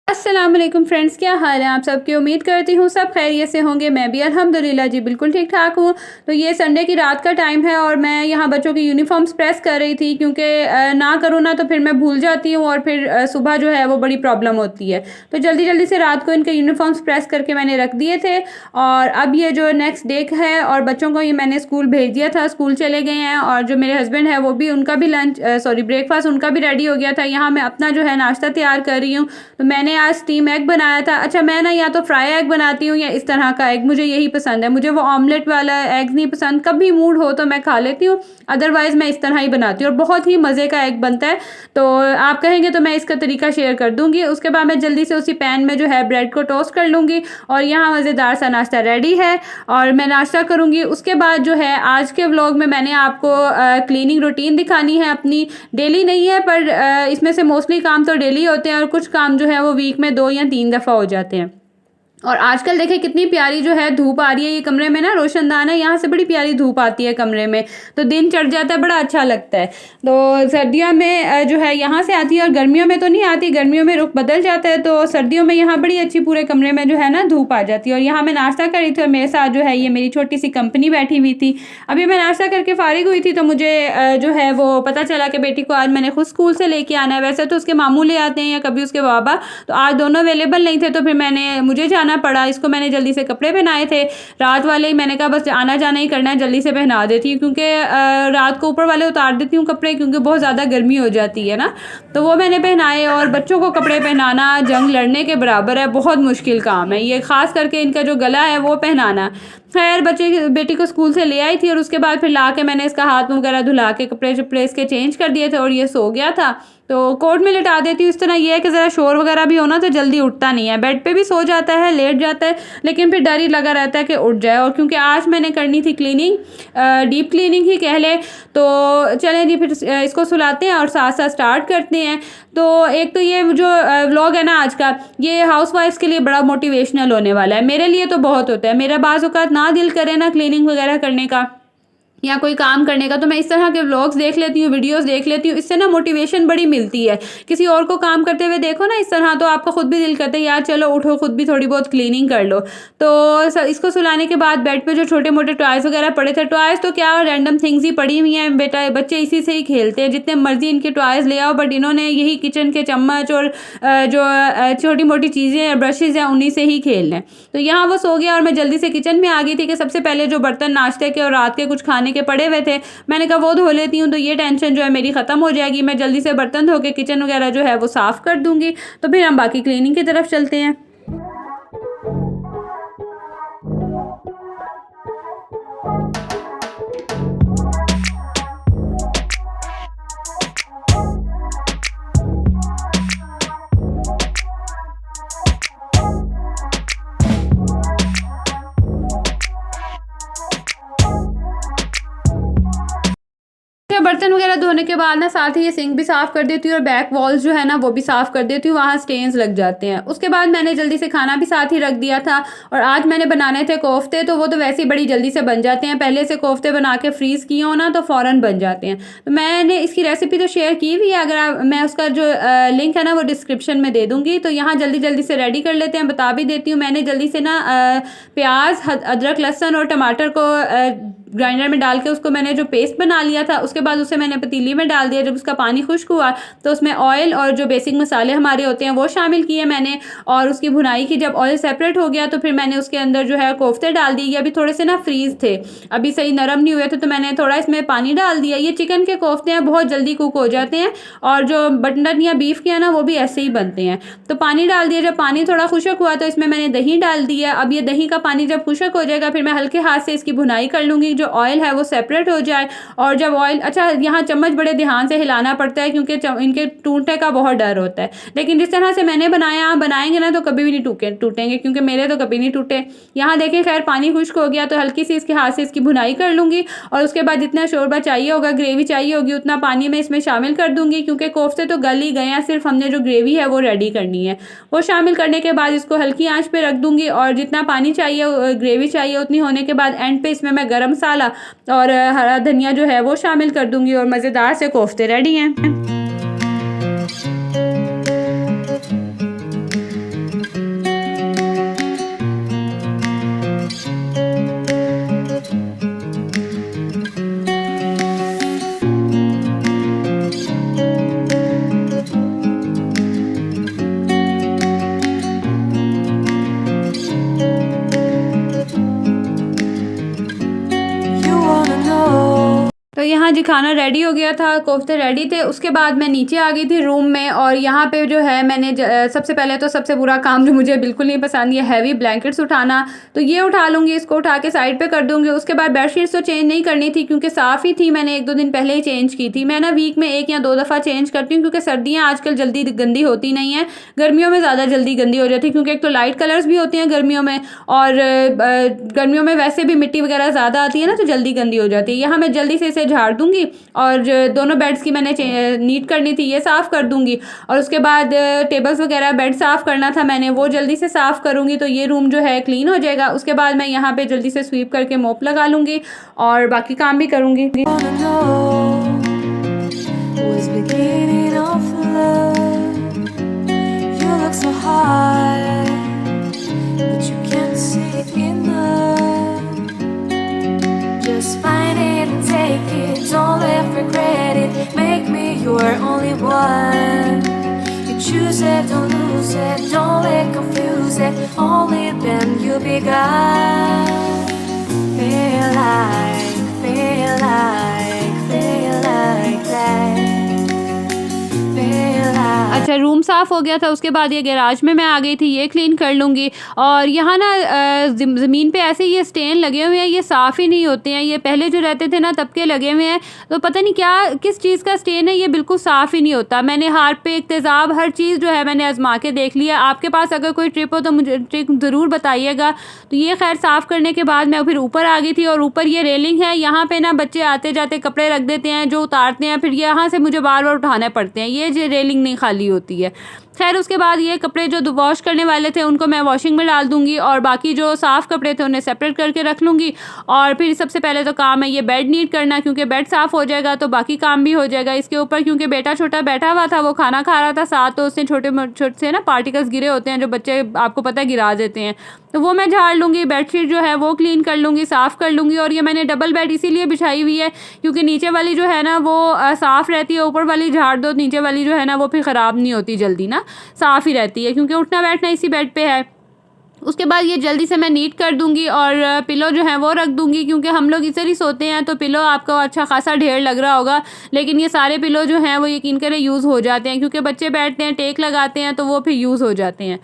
अस्सलाम वालेकुम फ्रेंड्स, क्या हाल है आप सबकी। उम्मीद करती हूँ सब खैरियत से होंगे। मैं भी अल्हम्दुलिल्लाह जी बिल्कुल ठीक ठाक हूँ। तो ये संडे की रात का टाइम है और मैं यहाँ बच्चों की यूनिफॉर्म्स प्रेस कर रही थी, क्योंकि ना करूँ ना तो फिर मैं भूल जाती हूँ और फिर सुबह जो है वो बड़ी प्रॉब्लम होती है। तो जल्दी जल्दी से रात को इनके यूनिफॉर्म्स प्रेस करके मैंने रख दिए थे और अब ये जो नेक्स्ट डे है और बच्चों को ये मैंने स्कूल भेज दिया था, स्कूल चले गए हैं। और जो मेरे हस्बैंड है वो भी, उनका भी ब्रेकफास्ट उनका भी रेडी हो गया था। यहाँ मैं अपना जो है नाश्ता तैयार कर रही हूँ। तो मैंने आज स्टीम एग बनाया था। अच्छा, मैं ना या तो फ्राई एग बनाती हूँ या इस तरह का एग, मुझे यही पसंद है। मुझे वो ऑमलेट वाला एग नहीं पसंद। कभी मूड हो तो मैं खा लेती हूँ, अदरवाइज़ मैं इस तरह ही बनाती हूँ और बहुत ही मज़े का एग बनता है। तो आप कहेंगे तो मैं इसका तरीका शेयर कर दूँगी। उसके बाद मैं जल्दी से उसी पैन में जो है ब्रेड को टोस्ट कर लूँगी और यहाँ मज़ेदार सा नाश्ता रेडी है और मैं नाश्ता करूँगी। उसके बाद जो है आज के व्लॉग में मैंने आपको क्लीनिंग रूटीन दिखानी है अपनी। डेली नहीं है पर इसमें से मोस्टली काम तो डेली होते हैं और कुछ काम जो है वो वीक में 2 या 3 दफ़ा हो जाते हैं। और आजकल देखें कितनी प्यारी जो है धूप आ रही है। ये कमरे में ना रोशनदान है, यहाँ से बड़ी प्यारी धूप आती है कमरे में, तो दिन चढ़ जाता है, बड़ा अच्छा लगता है। तो सर्दियों में जो है यहाँ से आती है और गर्मियों में तो नहीं आती, गर्मियों में रुख बदल जाता है। तो सर्दियों में यहाँ बड़ी अच्छी पूरे कमरे में जो है ना धूप आ जाती है। और यहाँ मैं नाश्ता कर रही थी और मेरे साथ जो है ये मेरी छोटी सी कंपनी बैठी हुई थी। अभी मैं नाश्ता करके फारिग हुई थी तो मुझे जो है वो पता चला कि बेटी को आज मैंने खुद स्कूल से लेके आना है। वैसे तो उसके मामू ले आते हैं या कभी उसके बाबा, तो आज दोनों अवेलेबल नहीं थे तो फिर मुझे जाना पड़ा। इसको मैंने जल्दी से कपड़े पहनाए थे रात वाले ही। मैंने कहा बस आना जाना ही करना है, जल्दी से पहना देती हूँ, क्योंकि रात को ऊपर वाले उतार देती हूँ कपड़े, क्योंकि बहुत ज़्यादा गर्मी हो जाती है ना। तो वो मैंने पहनाए। और बच्चों को कपड़े पहनाना जंग लड़ने के बराबर है, बहुत मुश्किल काम है ये, ख़ास करके इनका जो गला है वो पहनाना। खैर बेटी को स्कूल से ले आई थी और उसके बाद फिर ला के मैंने इसका हाथ मुँह वगैरह धुला के कपड़े शपड़े इसके चेंज कर दिए थे और ये सो गया था। तो कोट में लिटा देती हूँ। इस तरह ये है कि ज़रा शोर वगैरह भी होना तो जल्दी उठता नहीं है, बेड पे भी सो जाता है, लेट जाता है, लेकिन फिर डर ही लगा रहता है कि उठ जाए। और क्योंकि आज मैंने करनी थी क्लीनिंग, डीप क्लीनिंग ही कह ले, तो चलें जी फिर इसको सुलाते हैं और साथ साथ स्टार्ट करते हैं। तो एक तो ये जो व्लॉग है ना आज का, ये हाउसवाइफ्स के लिए बड़ा मोटिवेशनल होने वाला है। मेरे लिए तो बहुत होता है, मेरा बाज़ औक़ात ना दिल करे ना क्लीनिंग वगैरह करने का या कोई काम करने का, तो मैं इस तरह के व्लॉग्स देख लेती हूँ, वीडियोस देख लेती हूँ। इससे ना मोटिवेशन बड़ी मिलती है। किसी और को काम करते हुए देखो ना इस तरह, तो आपका खुद भी दिल करता है यार चलो उठो, खुद भी थोड़ी बहुत क्लीनिंग कर लो। तो इसको सुलाने के बाद बेड पे जो छोटे मोटे टॉयज़ वगैरह पड़े थे, टॉयज़ तो क्या रैंडम थिंग्स ही पड़ी हुई हैं, बेटा बच्चे इसी से ही खेलते हैं, जितने मर्जी इनके टॉयज़ ले आओ, बट इन्होंने यही किचन के चम्मच और जो छोटी मोटी चीज़ें ब्रशेज़ हैं उन्हीं से ही खेलना है। तो यहाँ वो सो गया और मैं जल्दी से किचन में आ गई थी कि सबसे पहले जो बर्तन नाश्ते के और रात के कुछ खाने के पड़े हुए थे, मैंने कहा वो धो लेती हूँ, तो ये टेंशन जो है मेरी ख़त्म हो जाएगी। मैं जल्दी से बर्तन धो के किचन वगैरह जो है वो साफ़ कर दूँगी, तो फिर हम बाकी क्लीनिंग की तरफ चलते हैं। बर्तन वगैरह धोने के बाद ना साथ ही ये सिंक भी साफ़ कर देती हूँ और बैक वॉल्स जो है ना वो भी साफ़ कर देती हूँ, वहाँ स्टेन्स लग जाते हैं। उसके बाद मैंने जल्दी से खाना भी साथ ही रख दिया था और आज मैंने बनाने थे कोफ्ते, तो वो तो वैसे ही बड़ी जल्दी से बन जाते हैं। पहले से कोफ्ते बना के फ्रीज़ किए हो ना तो फ़ौरन बन जाते हैं। तो मैंने इसकी रेसिपी तो शेयर की हुई है, अगर मैं उसका जो लिंक है ना वो डिस्क्रिप्शन में दे दूँगी। तो यहाँ जल्दी जल्दी से रेडी कर लेते हैं, बता भी देती हूँ। मैंने जल्दी से ना प्याज, अदरक, लहसुन और टमाटर को ग्राइंडर में डाल के उसको मैंने जो पेस्ट बना लिया था, उसके बाद उसे मैंने पतीली में डाल दिया। जब उसका पानी खुश्क हुआ तो उसमें ऑयल और जो बेसिक मसाले हमारे होते हैं वो शामिल किए मैंने, और उसकी भुनाई की। जब ऑयल सेपरेट हो गया तो फिर मैंने उसके अंदर जो है कोफ्ते डाल दिए। अभी थोड़े से ना फ्रीज़ थे, अभी सही नरम नहीं हुए थे, तो मैंने थोड़ा इसमें पानी डाल दिया। ये चिकन के कोफ्ते हैं, बहुत जल्दी कुक हो जाते हैं, और जो मटन या बीफ के हैं ना वो भी ऐसे ही बनते हैं। तो पानी डाल दिया। जब पानी थोड़ा खुश्क हुआ तो इसमें मैंने दही डाल दिया। अब ये दही का पानी जब खुश्क हो जाएगा फिर मैं हल्के हाथ से इसकी भुनाई कर लूँगी। जो ऑयल है वो सेपरेट हो जाए। और जब ऑयल अच्छा यहाँ चम्मच बड़े ध्यान से हिलाना पड़ता है क्योंकि इनके टूटने का बहुत डर होता है, लेकिन जिस तरह से मैंने बनाया आप बनाएंगे ना तो कभी भी नहीं टूटेंगे क्योंकि मेरे तो कभी नहीं टूटे। यहाँ देखें खैर पानी खुश्क हो गया तो हल्की सी इसके हाथ से इसकी भुनाई कर लूँगी और उसके बाद जितना शोरबा चाहिए होगा, ग्रेवी चाहिए होगी, उतना पानी मैं इसमें शामिल कर दूँगी क्योंकि कोफ्ते तो गल ही गए हैं, सिर्फ हमने जो ग्रेवी है वो रेडी करनी है। वो शामिल करने के बाद इसको हल्की आंच पे रख दूँगी और जितना पानी चाहिए ग्रेवी चाहिए उतनी होने के बाद एंड पे इसमें मैं गरम मसाला और हरा धनिया जो है वो शामिल कर दूँगी और मज़ेदार से कोफ्ते रेडी हैं। तो यहाँ जी खाना रेडी हो गया था, कोफ्ते रेडी थे। उसके बाद मैं नीचे आ गई थी रूम में और यहाँ पे जो है मैंने सबसे पहले तो सबसे बुरा काम जो मुझे बिल्कुल नहीं पसंद ये हैवी ब्लैंकेट्स उठाना, तो ये उठा लूँगी, इसको उठा के साइड पे कर दूँगी। उसके बाद बेडशीट्स तो चेंज नहीं करनी थी क्योंकि साफ़ ही थी, मैंने 1-2 दिन पहले ही चेंज की थी। मैं ना वीक में 1 या 2 दफ़ा चेंज करती हूँ क्योंकि सर्दियाँ आजकल जल्दी गंदी होती नहीं हैं, गर्मियों में ज़्यादा जल्दी गंदी हो जाती है क्योंकि एक तो लाइट कलर्स भी होते हैं गर्मियों में और गर्मियों में वैसे भी मिट्टी वगैरह ज़्यादा आती है ना तो जल्दी गंदी हो जाती है। यहाँ मैं जल्दी से इसे झाड़ दूँगी और दोनों बेड्स की मैंने नीट करनी थी ये साफ़ कर दूँगी और उसके बाद टेबल्स वगैरह बेड साफ़ करना था मैंने वो जल्दी से साफ़ करूँगी तो ये रूम जो है क्लीन हो जाएगा। उसके बाद मैं यहाँ पे जल्दी से स्वीप करके मोप लगा लूँगी और बाकी काम भी करूँगी। Don't live regret it, make me your only one. You choose it, don't lose it, don't let confuse it. Only then you begun. Feel like that. अच्छा रूम साफ़ हो गया था, उसके बाद ये गैराज में मैं आ गई थी, ये क्लीन कर लूँगी। और यहाँ ना ज़मीन पे ऐसे ये स्टेन लगे हुए हैं, ये साफ़ ही नहीं होते हैं, ये पहले जो रहते थे ना तब के लगे हुए हैं, तो पता नहीं क्या किस चीज़ का स्टेन है, ये बिल्कुल साफ़ ही नहीं होता। मैंने हार्पिक तेज़ाब हर चीज़ जो है मैंने आजमा के देख लिया। आपके पास अगर कोई ट्रिप हो तो मुझे ट्रिक ज़रूर बताइएगा। तो ये खैर साफ़ करने के बाद मैं फिर ऊपर आ गई थी और ऊपर ये रेलिंग है, यहाँ पर ना बच्चे आते जाते कपड़े रख देते हैं जो उतारते हैं, फिर यहाँ से मुझे बार बार उठाने पड़ते हैं, ये जो रेलिंग नहीं खाली होती है। खैर उसके बाद ये कपड़े जो वॉश करने वाले थे उनको मैं वॉशिंग में डाल दूँगी और बाकी जो साफ़ कपड़े थे उन्हें सेपरेट करके रख लूँगी। और फिर सबसे पहले तो काम है ये बेड नीट करना क्योंकि बेड साफ़ हो जाएगा तो बाकी काम भी हो जाएगा इसके ऊपर। क्योंकि बेटा छोटा बैठा हुआ था, वो खाना खा रहा था साथ, तो उससे छोटे से ना पार्टिकल्स गिरे होते हैं जो बच्चे आपको पता है गिरा देते हैं, तो वो मैं झाड़ लूँगी। बेडशीट जो है वो क्लीन कर लूँगी, साफ़ कर लूँगी। और ये मैंने डबल बेड इसीलिए बिछाई हुई है क्योंकि नीचे वाली जो है ना वो साफ़ रहती है, ऊपर वाली झाड़ दो, नीचे वाली जो है ना वो फिर ख़राब नहीं होती जल्दी ना, साफ़ ही रहती है क्योंकि उठना बैठना इसी बेड पे है। उसके बाद ये जल्दी से मैं नीट कर दूंगी और पिलो जो है वो रख दूंगी क्योंकि हम लोग इधर ही सोते हैं तो पिलो आपको अच्छा खासा ढेर लग रहा होगा, लेकिन ये सारे पिलो जो हैं वो यकीन करें यूज़ हो जाते हैं क्योंकि बच्चे बैठते हैं टेक लगाते हैं तो वो फिर यूज़ हो जाते हैं।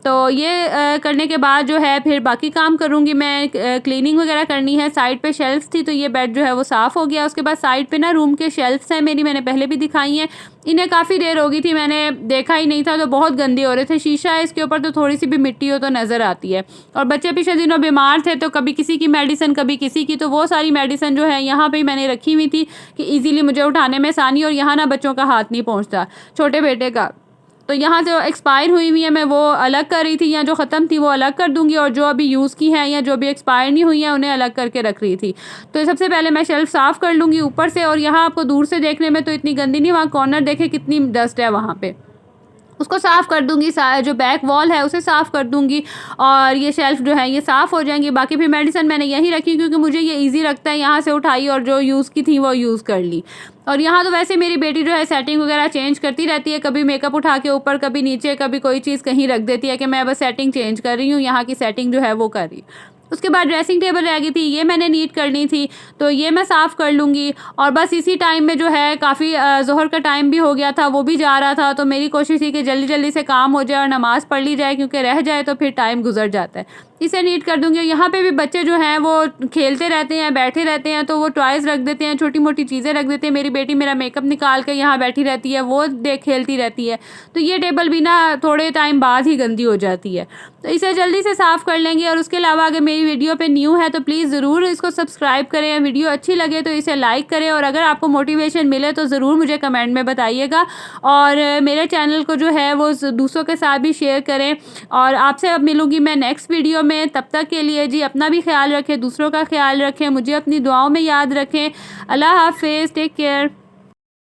तो ये करने के बाद जो है फिर बाकी काम करूँगी मैं, क्लीनिंग वगैरह करनी है। साइड पे शेल्फ्स थी तो ये बेड जो है वो साफ़ हो गया। उसके बाद साइड पे ना रूम के शेल्फ्स हैं मेरी, मैंने पहले भी दिखाई हैं, इन्हें काफ़ी देर हो गई थी मैंने देखा ही नहीं था तो बहुत गंदे हो रहे थे। शीशा है इसके ऊपर तो थोड़ी सी भी मिट्टी हो तो नज़र आती है। और बच्चे पिछले दिनों बीमार थे तो कभी किसी की मेडिसिन कभी किसी की, तो वो सारी मेडिसिन जो है यहाँ पे मैंने रखी हुई थी कि ईज़िली मुझे उठाने में आसानी। और यहाँ ना बच्चों का हाथ नहीं पहुँचता, छोटे बेटे का, तो यहाँ जो एक्सपायर हुई हुई है मैं वो अलग कर रही थी, या जो ख़त्म थी वो अलग कर दूंगी और जो अभी यूज़ की हैं या जो अभी एक्सपायर नहीं हुई हैं उन्हें अलग करके रख रही थी। तो सबसे पहले मैं शेल्फ साफ़ कर लूँगी ऊपर से। और यहाँ आपको दूर से देखने में तो इतनी गंदी नहीं, वहाँ कॉर्नर देखे कितनी डस्ट है वहाँ पे, उसको साफ़ कर दूंगी। जो बैक वॉल है उसे साफ़ कर दूंगी और ये शेल्फ़ जो है ये साफ़ हो जाएंगी। बाकी फिर मेडिसिन मैंने यहीं रखी क्योंकि मुझे ये इजी लगता है, यहाँ से उठाई और जो यूज़ की थी वो यूज़ कर ली। और यहाँ तो वैसे मेरी बेटी जो है सेटिंग वगैरह चेंज करती रहती है, कभी मेकअप उठा के ऊपर, कभी नीचे, कभी कोई चीज़ कहीं रख देती है कि मैं बस सेटिंग चेंज कर रही हूँ, यहाँ की सेटिंग जो है वो कर रही। उसके बाद ड्रेसिंग टेबल रह गई थी, ये मैंने नीट करनी थी तो ये मैं साफ़ कर लूँगी। और बस इसी टाइम में जो है काफ़ी ज़ोहर का टाइम भी हो गया था, वो भी जा रहा था, तो मेरी कोशिश थी कि जल्दी जल्दी से काम हो जाए और नमाज़ पढ़ ली जाए क्योंकि रह जाए तो फिर टाइम गुजर जाता है। इसे नीट कर दूँगी। यहाँ पे भी बच्चे जो हैं वो खेलते रहते हैं, बैठे रहते हैं, तो वो टॉयज़ रख देते हैं, छोटी-मोटी चीज़ें रख देते हैं। मेरी बेटी मेरा मेकअप निकाल के यहाँ बैठी रहती है, वो खेलती रहती है। तो ये टेबल भी ना थोड़े टाइम बाद ही गंदी हो जाती है। तो इसे जल्दी से साफ़ कर लेंगे। और उसके अलावा अगर मेरी वीडियो पे न्यू है तो प्लीज़ ज़रूर इसको सब्सक्राइब करें। वीडियो अच्छी लगे तो इसे लाइक करें, और अगर आपको मोटिवेशन मिले तो ज़रूर मुझे कमेंट में बताइएगा। और मेरे चैनल को जो है वो दूसरों के साथ भी शेयर करें। और आपसे अब मिलूँगी मैं नेक्स्ट वीडियो में। तब तक के लिए जी अपना भी ख्याल रखें, दूसरों का ख्याल रखें, मुझे अपनी दुआओं में याद रखें। अल्लाह हाफ़िज़, टेक केयर।